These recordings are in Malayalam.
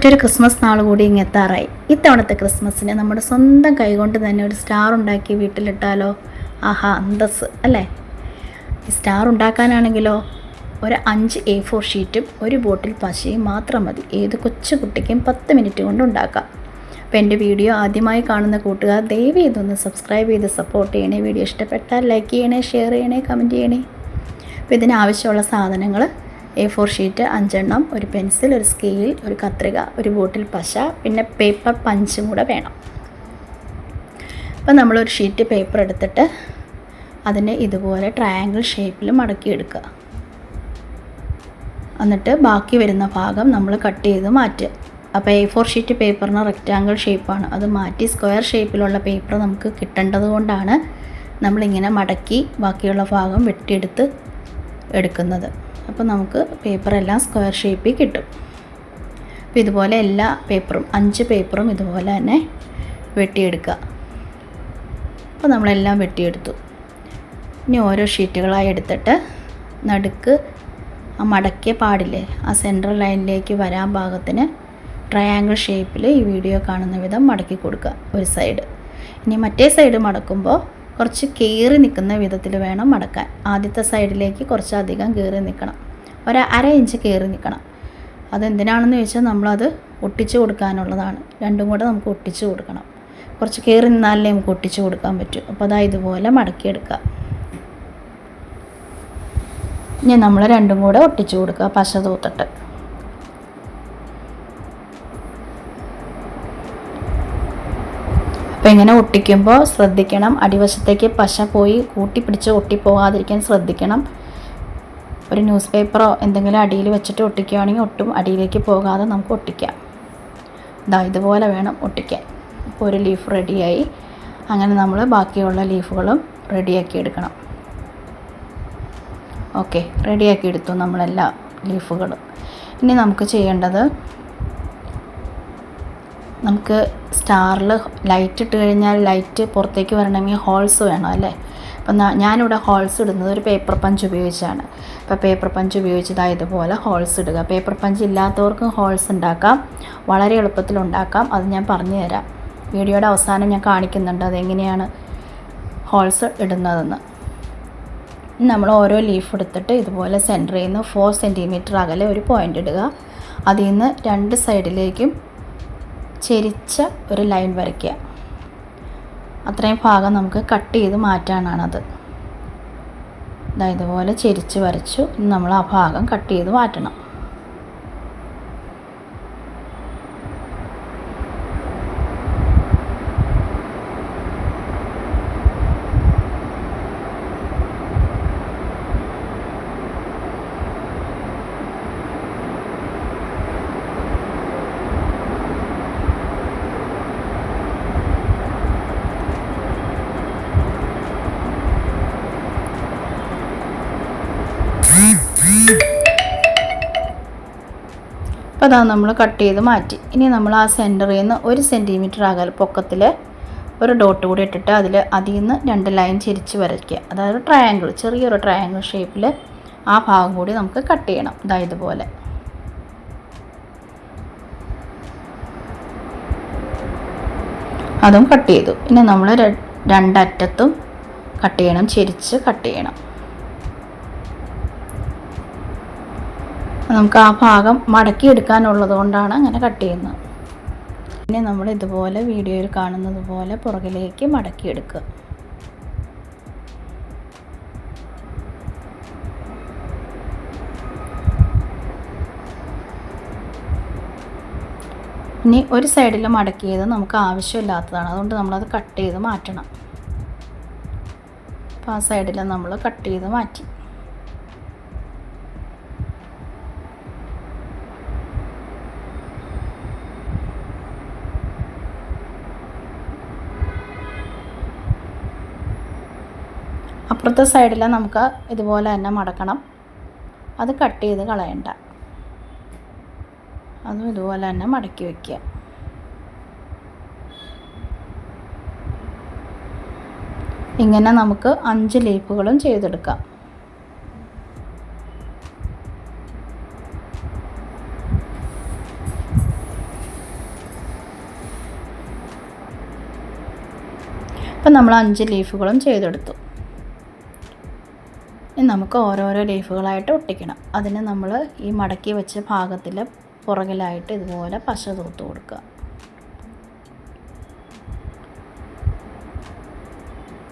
മറ്റൊരു ക്രിസ്മസ് നാൾ കൂടി ഇങ്ങ് എത്താറായി. ഇത്തവണത്തെ ക്രിസ്മസിന് നമ്മുടെ സ്വന്തം കൈകൊണ്ട് തന്നെ ഒരു സ്റ്റാർ ഉണ്ടാക്കി വീട്ടിലിട്ടാലോ? ആഹാ, അന്തസ് അല്ലേ? ഈ സ്റ്റാർ ഉണ്ടാക്കാനാണെങ്കിലോ ഒരു 5 A4 ഷീറ്റും ഒരു ബോട്ടിൽ പശയും മാത്രം മതി. ഏത് കൊച്ചു കുട്ടിക്കും 10 മിനിറ്റ് കൊണ്ട് ഉണ്ടാക്കാം. അപ്പോൾ എൻ്റെ വീഡിയോ ആദ്യമായി കാണുന്ന കൂട്ടുകാർ ദയവ് ഇതൊന്ന് സബ്സ്ക്രൈബ് ചെയ്ത് സപ്പോർട്ട് ചെയ്യണേ. വീഡിയോ ഇഷ്ടപ്പെട്ടാൽ ലൈക്ക് ചെയ്യണേ, ഷെയർ ചെയ്യണേ, കമൻറ്റ് ചെയ്യണേ. അപ്പോൾ ഇതിനാവശ്യമുള്ള സാധനങ്ങൾ: A4 ഷീറ്റ് 5 എണ്ണം, ഒരു പെൻസിൽ, ഒരു സ്കെയിൽ, ഒരു കത്രിക, ഒരു ബോട്ടിൽ പശ, പിന്നെ പേപ്പർ പഞ്ചും കൂടെ വേണം. അപ്പോൾ നമ്മളൊരു ഷീറ്റ് പേപ്പർ എടുത്തിട്ട് അതിനെ ഇതുപോലെ ട്രയാങ്കിൾ ഷേപ്പിൽ മടക്കിയെടുക്കുക. എന്നിട്ട് ബാക്കി വരുന്ന ഭാഗം നമ്മൾ കട്ട് ചെയ്ത് മാറ്റുക. അപ്പോൾ A4 ഷീറ്റ് പേപ്പറിന് റെക്റ്റാങ്കിൾ ഷേപ്പാണ്, അത് മാറ്റി സ്ക്വയർ ഷേപ്പിലുള്ള പേപ്പർ നമുക്ക് കിട്ടേണ്ടത് കൊണ്ടാണ് നമ്മളിങ്ങനെ മടക്കി ബാക്കിയുള്ള ഭാഗം വെട്ടിയെടുത്ത് എടുക്കുന്നത്. അപ്പോൾ നമുക്ക് പേപ്പറെല്ലാം സ്ക്വയർ ഷേപ്പിൽ കിട്ടും. അപ്പോൾ ഇതുപോലെ എല്ലാ പേപ്പറും 5 പേപ്പറും ഇതുപോലെ തന്നെ വെട്ടിയെടുക്കുക. അപ്പോൾ നമ്മളെല്ലാം വെട്ടിയെടുത്തു. ഇനി ഓരോ ഷീറ്റുകളായി എടുത്തിട്ട് നടുക്ക് ആ മടക്കിയ പാടില്ലേ, ആ സെൻട്രൽ ലൈനിലേക്ക് വരാൻ പാകത്തിന് ട്രയാങ്കിൾ ഷേപ്പിൽ ഈ വീഡിയോ കാണുന്ന വിധം മടക്കി കൊടുക്കുക ഒരു സൈഡ്. ഇനി മറ്റേ സൈഡ് മടക്കുമ്പോൾ കുറച്ച് കയറി നിൽക്കുന്ന വിധത്തിൽ വേണം മടക്കാൻ. ആദ്യത്തെ സൈഡിലേക്ക് കുറച്ചധികം കയറി നിൽക്കണം, ഒരു 1/2 ഇഞ്ച് കയറി നിൽക്കണം. അതെന്തിനാണെന്ന് ചോദിച്ചാൽ നമ്മളത് ഒട്ടിച്ച് കൊടുക്കാനുള്ളതാണ്. രണ്ടും കൂടെ നമുക്ക് ഒട്ടിച്ച് കൊടുക്കണം. കുറച്ച് കയറി നിന്നാലേ നമുക്ക് ഒട്ടിച്ച് കൊടുക്കാൻ പറ്റും. അപ്പോൾ അതാ ഇതുപോലെ മടക്കിയെടുക്കുക. ഇനി നമ്മൾ രണ്ടും കൂടെ ഒട്ടിച്ച് കൊടുക്കുക പശ തൂത്തിട്ട്. അപ്പോൾ ഇങ്ങനെ ഒട്ടിക്കുമ്പോൾ ശ്രദ്ധിക്കണം, അടിവശത്തേക്ക് പശ പോയി കൂട്ടിപ്പിടിച്ച് ഒട്ടിപ്പോകാതിരിക്കാൻ ശ്രദ്ധിക്കണം. ഒരു ന്യൂസ് പേപ്പറോ എന്തെങ്കിലും അടിയിൽ വെച്ചിട്ട് ഒട്ടിക്കുകയാണെങ്കിൽ ഒട്ടും അടിയിലേക്ക് പോകാതെ നമുക്ക് ഒട്ടിക്കാം. ഇതുപോലെ വേണം ഒട്ടിക്കാൻ. ഇപ്പോൾ ഒരു ലീഫ് റെഡിയായി. അങ്ങനെ നമ്മൾ ബാക്കിയുള്ള ലീഫുകളും റെഡിയാക്കി എടുക്കണം. ഓക്കെ, റെഡിയാക്കി എടുത്തു നമ്മളെല്ലാ ലീഫുകളും. ഇനി നമുക്ക് ചെയ്യേണ്ടത്, നമുക്ക് സ്റ്റാറിൽ ലൈറ്റ് ഇട്ട് കഴിഞ്ഞാൽ ലൈറ്റ് പുറത്തേക്ക് വരണമെങ്കിൽ ഹോൾസ് വേണം അല്ലേ? അപ്പം ഞാനിവിടെ ഹോൾസ് ഇടുന്നത് ഒരു പേപ്പർ പഞ്ച് ഉപയോഗിച്ചാണ്. അപ്പോൾ പേപ്പർ പഞ്ച് ഉപയോഗിച്ചതാ ഇതുപോലെ ഹോൾസ് ഇടുക. പേപ്പർ പഞ്ച് ഇല്ലാത്തവർക്കും ഹോൾസ് ഉണ്ടാക്കാം, വളരെ എളുപ്പത്തിലുണ്ടാക്കാം. അത് ഞാൻ പറഞ്ഞു തരാം. വീഡിയോയുടെ അവസാനം ഞാൻ കാണിക്കുന്നുണ്ട് അതെങ്ങനെയാണ് ഹോൾസ് ഇടുന്നതെന്ന്. നമ്മൾ ഓരോ ലീഫ് എടുത്തിട്ട് ഇതുപോലെ സെൻറ്ററിൽ നിന്ന് 4 സെൻറ്റിമീറ്റർ അകലെ ഒരു പോയിൻ്റ് ഇടുക. അതിൽ നിന്ന് 2 സൈഡിലേക്കും ചെരിച്ച ഒരു ലൈൻ വരയ്ക്കുക. അത്രയും ഭാഗം നമുക്ക് കട്ട് ചെയ്ത് മാറ്റാനാണത്. ഇതുപോലെ ചെരിച്ച് വരച്ചു. നമ്മൾ ആ ഭാഗം കട്ട് ചെയ്ത് മാറ്റണം. അപ്പോൾ അതാണ് നമ്മൾ കട്ട് ചെയ്ത് മാറ്റി. ഇനി നമ്മൾ ആ സെൻറ്ററിൽ നിന്ന് 1 സെൻറ്റിമീറ്റർ പൊക്കത്തിൽ ഒരു ഡോട്ട് കൂടി ഇട്ടിട്ട് അതിൽ നിന്ന് 2 ലൈൻ ചെരിച്ച് വരയ്ക്കുക. അതായത് ട്രയാങ്കിൾ, ചെറിയൊരു ട്രയാങ്കിൾ ഷേപ്പിൽ ആ ഭാഗം കൂടി നമുക്ക് കട്ട് ചെയ്യണം. ഇതുപോലെ. അതും കട്ട് ചെയ്തു. ഇനി നമ്മൾ 2 അറ്റത്തും കട്ട് ചെയ്യണം, ചെരിച്ച് കട്ട് ചെയ്യണം. നമുക്ക് ആ ഭാഗം മടക്കി എടുക്കാനുള്ളത് കൊണ്ടാണ് അങ്ങനെ കട്ട് ചെയ്യുന്നത്. പിന്നെ നമ്മൾ ഇതുപോലെ വീഡിയോയിൽ കാണുന്നത് പോലെ പുറകിലേക്ക് മടക്കിയെടുക്കുക. ഇനി ഒരു സൈഡിൽ മടക്കിയത് നമുക്ക് ആവശ്യമില്ലാത്തതാണ്, അതുകൊണ്ട് നമ്മളത് കട്ട് ചെയ്ത് മാറ്റണം. അപ്പോൾ ആ സൈഡിൽ നമ്മൾ കട്ട് ചെയ്ത് മാറ്റി. അപ്പുറത്തെ സൈഡിൽ നമുക്ക് ഇതുപോലെ തന്നെ മടക്കണം. അത് കട്ട് ചെയ്ത് കളയണ്ട, അതും ഇതുപോലെ തന്നെ മടക്കി വയ്ക്കുക. ഇങ്ങനെ നമുക്ക് 5 ലീഫുകളും ചെയ്തെടുക്കാം. അപ്പം നമ്മൾ 5 ലീഫുകളും ചെയ്തെടുത്തു. ഇനി നമുക്ക് ഓരോരോ ലീഫുകളായിട്ട് ഒട്ടിക്കണം. അതിന് നമ്മൾ ഈ മടക്കി വെച്ച ഭാഗത്തിൽ പുറകിലായിട്ട് ഇതുപോലെ പശ തൂത്ത് കൊടുക്കുക.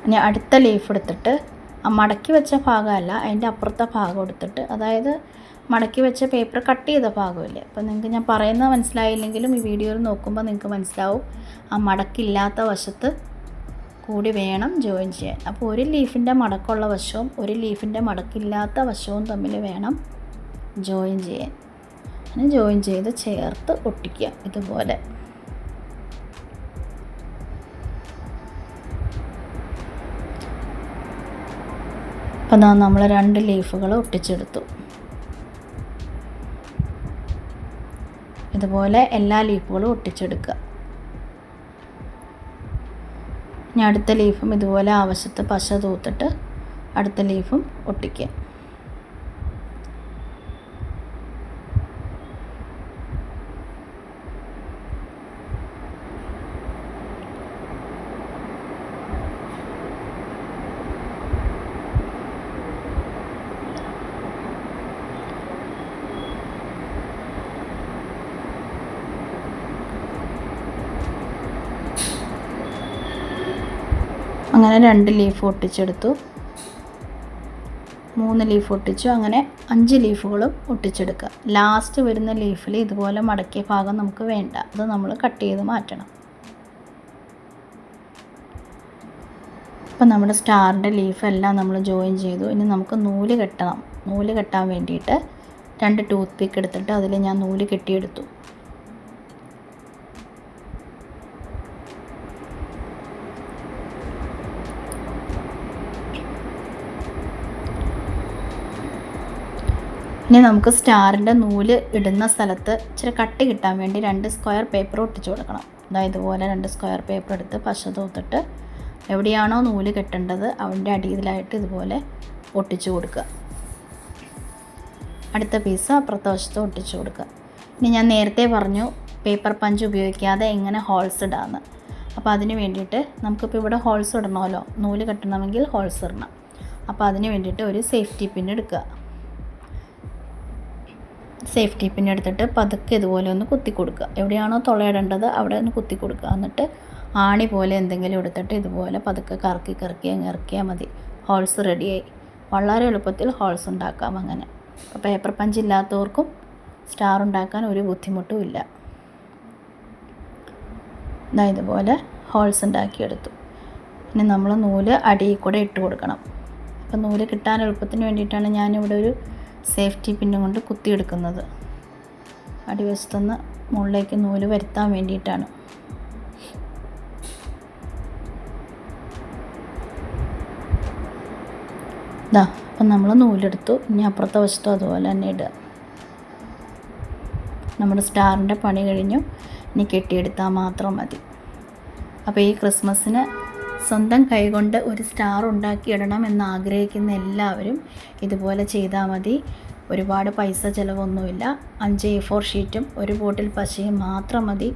ഇനി അടുത്ത ലീഫ് എടുത്തിട്ട് ആ മടക്കി വെച്ച ഭാഗമല്ല, അതിൻ്റെ അപ്പുറത്തെ ഭാഗം എടുത്തിട്ട്, അതായത് മടക്കി വെച്ച പേപ്പർ കട്ട് ചെയ്ത ഭാഗമില്ലേ, അപ്പോൾ നിങ്ങൾക്ക് ഞാൻ പറയുന്നത് മനസ്സിലായില്ലെങ്കിലും ഈ വീഡിയോയിൽ നോക്കുമ്പോൾ നിങ്ങൾക്ക് മനസ്സിലാവും. ആ മടക്കില്ലാത്ത വശത്ത് കൂടി വേണം ജോയിൻ ചെയ്യാൻ. അപ്പോൾ ഒരു ലീഫിൻ്റെ മടക്കമുള്ള വശവും ഒരു ലീഫിൻ്റെ മടക്കില്ലാത്ത വശവും തമ്മിൽ വേണം ജോയിൻ ചെയ്യാൻ. അങ്ങനെ ജോയിൻ ചെയ്ത് ചേർത്ത് ഒട്ടിക്കുക ഇതുപോലെ. അപ്പോൾ നമ്മൾ 2 ലീഫുകൾ ഒട്ടിച്ചെടുത്തു. ഇതുപോലെ എല്ലാ ലീഫുകളും ഒട്ടിച്ചെടുക്കുക. ഇനി അടുത്ത ലീഫും ഇതുപോലെ ആവശ്യത്തെ പശ തൂത്തിട്ട് അടുത്ത ലീഫും ഒട്ടിക്കുക. അങ്ങനെ 2 ലീഫ് ഒട്ടിച്ചെടുത്തു, 3 ലീഫ് ഒട്ടിച്ചു, അങ്ങനെ 5 ലീഫുകളും ഒട്ടിച്ചെടുക്കുക. ലാസ്റ്റ് വരുന്ന ലീഫിൽ ഇതുപോലെ മടക്കിയ ഭാഗം നമുക്ക് വേണ്ട, അത് നമ്മൾ കട്ട് ചെയ്ത് മാറ്റണം. അപ്പോൾ നമ്മുടെ സ്റ്റാറിൻ്റെ ലീഫെല്ലാം നമ്മൾ ജോയിൻ ചെയ്തു. ഇനി നമുക്ക് നൂല് കെട്ടണം. നൂല് കെട്ടാൻ വേണ്ടിയിട്ട് 2 ടൂത്ത് പിക്ക് എടുത്തിട്ട് അതിൽ ഞാൻ നൂല് കെട്ടിയെടുത്തു. ഇനി നമുക്ക് സ്റ്റാറിൻ്റെ നൂല് ഇടുന്ന സ്ഥലത്ത് ഇച്ചിരി കട്ടി കിട്ടാൻ വേണ്ടി 2 സ്ക്വയർ പേപ്പർ ഒട്ടിച്ചു കൊടുക്കണം. അതായത് ഇതുപോലെ 2 സ്ക്വയർ പേപ്പർ എടുത്ത് പശ തൂത്തിട്ട് എവിടെയാണോ നൂല് കെട്ടേണ്ടത് അവൻ്റെ അടിയിലായിട്ട് ഇതുപോലെ ഒട്ടിച്ചു കൊടുക്കുക. അടുത്ത പീസ് അപ്പുറത്തെ വശത്ത് ഒട്ടിച്ചു കൊടുക്കുക. ഇനി ഞാൻ നേരത്തെ പറഞ്ഞു പേപ്പർ പഞ്ച് ഉപയോഗിക്കാതെ എങ്ങനെ ഹോൾസ് ഇടാമെന്ന്. അപ്പോൾ അതിന് വേണ്ടിയിട്ട് നമുക്കിപ്പോൾ ഇവിടെ ഹോൾസ് ഇടണമല്ലോ, നൂല് കെട്ടണമെങ്കിൽ ഹോൾസ് ഇടണം. അപ്പോൾ അതിന് വേണ്ടിയിട്ട് ഒരു സേഫ്റ്റി പിൻ എടുക്കുക. സേഫ്റ്റി പിൻ എടുത്തിട്ട് പതുക്കെ ഇതുപോലെ ഒന്ന് കുത്തി കൊടുക്കുക. എവിടെയാണോ തുളയിടേണ്ടത് അവിടെ ഒന്ന് കുത്തി കൊടുക്കുക. എന്നിട്ട് ആണി പോലെ എന്തെങ്കിലും എടുത്തിട്ട് ഇതുപോലെ പതുക്കെ കറക്കി അങ്ങ് ഇറക്കിയാൽ മതി. ഹോൾസ് റെഡിയായി. വളരെ എളുപ്പത്തിൽ ഹോൾസ് ഉണ്ടാക്കാം അങ്ങനെ. അപ്പോൾ പേപ്പർ പഞ്ച് ഇല്ലാത്തവർക്കും സ്റ്റാർ ഉണ്ടാക്കാൻ ഒരു ബുദ്ധിമുട്ടും ഇല്ല. ഇതുപോലെ ഹോൾസ് ഉണ്ടാക്കിയെടുത്തു. ഇനി നമ്മൾ നൂല് അടിയിൽ കൂടെ ഇട്ട് കൊടുക്കണം. അപ്പോൾ നൂല് കിട്ടാൻ എളുപ്പത്തിന് വേണ്ടിയിട്ടാണ് ഞാനിവിടെ ഒരു സേഫ്റ്റി പിന്നും കൊണ്ട് കുത്തിയെടുക്കുന്നത്. അടിവശത്തുനിന്ന് മുകളിലേക്ക് നൂല് വരുത്താൻ വേണ്ടിയിട്ടാണ്. അപ്പം നമ്മൾ നൂലെടുത്തു. ഇനി അപ്പുറത്തെ വശത്തും അതുപോലെ തന്നെ ഇടുക. നമ്മുടെ സ്റ്റാറിൻ്റെ പണി കഴിഞ്ഞു. ഇനി കെട്ടിയെടുത്താൽ മാത്രം മതി. അപ്പോൾ ഈ ക്രിസ്മസിന് സ്വന്തം കൈകൊണ്ട് ഒരു സ്റ്റാർ ഉണ്ടാക്കിയിടണം എന്ന് ആഗ്രഹിക്കുന്ന എല്ലാവരും ഇതുപോലെ ചെയ്താൽ മതി. ഒരുപാട് പൈസ ചിലവൊന്നുമില്ല. 5 A4 ഷീറ്റും ഒരു ബോട്ടിൽ പശയും മാത്രം മതി.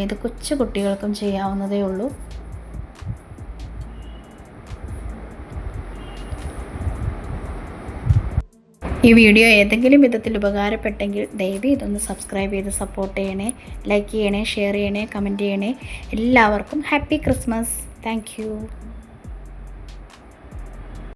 ഏത് കൊച്ചു കുട്ടികൾക്കും ചെയ്യാവുന്നതേ ഉള്ളൂ. ഈ വീഡിയോ ഏതെങ്കിലും വിധത്തിൽ ഉപകാരപ്പെട്ടെങ്കിൽ ദയവ് ഇതൊന്ന് സബ്സ്ക്രൈബ് ചെയ്ത് സപ്പോർട്ട് ചെയ്യണേ. ലൈക്ക് ചെയ്യണേ, ഷെയർ ചെയ്യണേ, കമൻറ്റ് ചെയ്യണേ. എല്ലാവർക്കും ഹാപ്പി ക്രിസ്മസ്. Thank you.